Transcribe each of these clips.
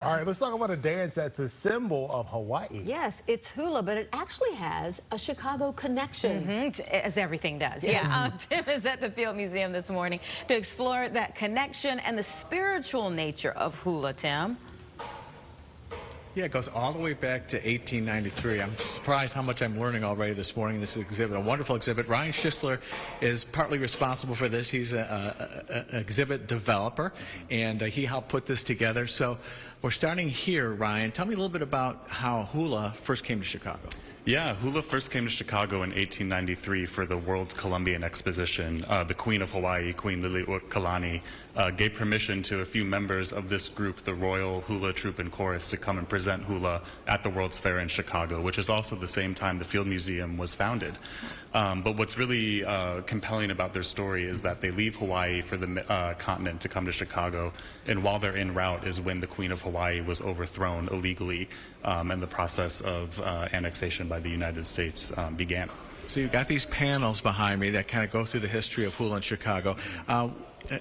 All right, let's talk about a dance that's a symbol of Hawaii. Yes, it's hula, but it actually has a Chicago connection. As everything does. Yes. Yeah, Tim is at the Field Museum this morning to explore that connection and the spiritual nature of hula, Tim. Yeah, it goes all the way back to 1893. I'm surprised how much I'm learning already this morning in this exhibit, a wonderful exhibit. Ryan Schisler is partly responsible for this. He's an exhibit developer, and he helped put this together. So we're starting here, Ryan. Tell me a little bit about how hula first came to Chicago. Yeah, hula first came to Chicago in 1893 for the World's Columbian Exposition. The Queen of Hawaii, Queen Liliuokalani, gave permission to a few members of this group, the Royal Hula Troupe and Chorus, to come and present hula at the World's Fair in Chicago, which is also the same time the Field Museum was founded. But what's really compelling about their story is that they leave Hawaii for the continent to come to Chicago, and while they're en route is when the Queen of Hawaii was overthrown illegally, and the process of annexation by the United States began. So you've got these panels behind me that kind of go through the history of hula in Chicago.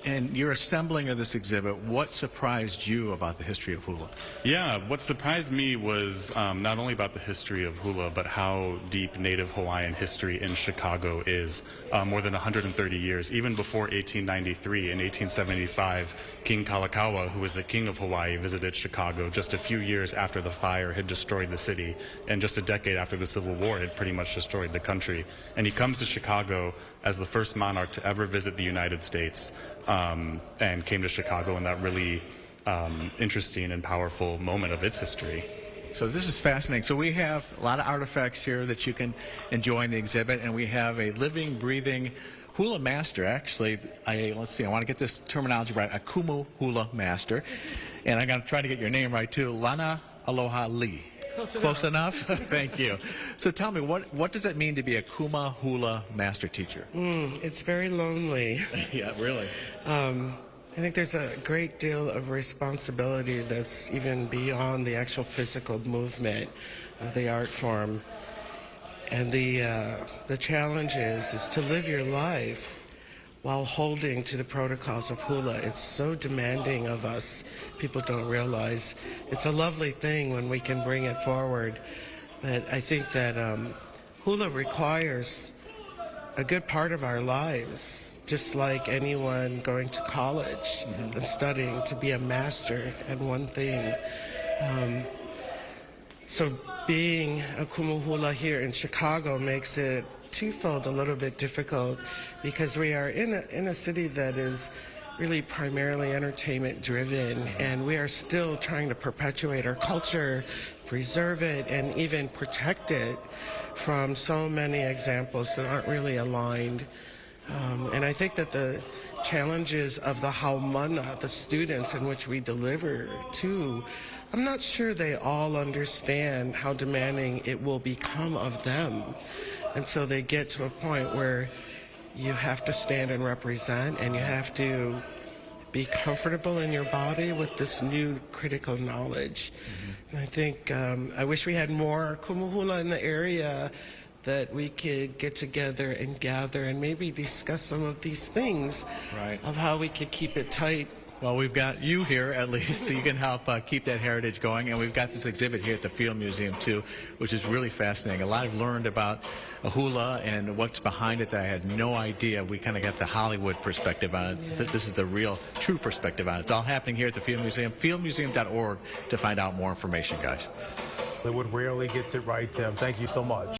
And you're assembling of this exhibit. What surprised you about the history of hula? Yeah, what surprised me was not only about the history of hula, but how deep Native Hawaiian history in Chicago is. More than 130 years, even before 1893. In 1875, King Kalakaua, who was the king of Hawaii, visited Chicago just a few years after the fire had destroyed the city, and just a decade after the Civil War had pretty much destroyed the country. And he comes to Chicago as the first monarch to ever visit the United States, and came to Chicago in that really interesting and powerful moment of its history. So this is fascinating. So we have a lot of artifacts here that you can enjoy in the exhibit, and we have a living, breathing hula master. Actually, let's see, I want to get this terminology right, a Kuma Hula master. And I'm going to try to get your name right too, Lana Aloha Lee. Close enough? Thank you. So tell me, what does it mean to be a Kuma Hula master teacher? It's very lonely. Yeah, really. I think there's a great deal of responsibility that's even beyond the actual physical movement of the art form. And the challenge is to live your life while holding to the protocols of hula. It's so demanding of us, people don't realize. It's a lovely thing when we can bring it forward, but I think that hula requires a good part of our lives, just like anyone going to college and studying to be a master at one thing. So being a Kuma Hula here in Chicago makes it twofold a little bit difficult, because we are in a city that is really primarily entertainment driven, and we are still trying to perpetuate our culture, preserve it, and even protect it from so many examples that aren't really aligned. And I think that the challenges of the haumana, the students in which we deliver to, I'm not sure they all understand how demanding it will become of them until they get to a point where you have to stand and represent, and you have to be comfortable in your body with this new critical knowledge. And I think I wish we had more Kuma Hula in the area, that we could get together and gather and maybe discuss some of these things, right, of how we could keep it tight. Well, we've got you here at least, so you can help keep that heritage going. And we've got this exhibit here at the Field Museum too, which is really fascinating. A lot I've learned about hula and what's behind it that I had no idea. We kind of got the Hollywood perspective on it. Yeah. This is the real, true perspective on it. It's all happening here at the Field Museum, fieldmuseum.org, to find out more information, guys. They would rarely get it right, Tim. Thank you so much.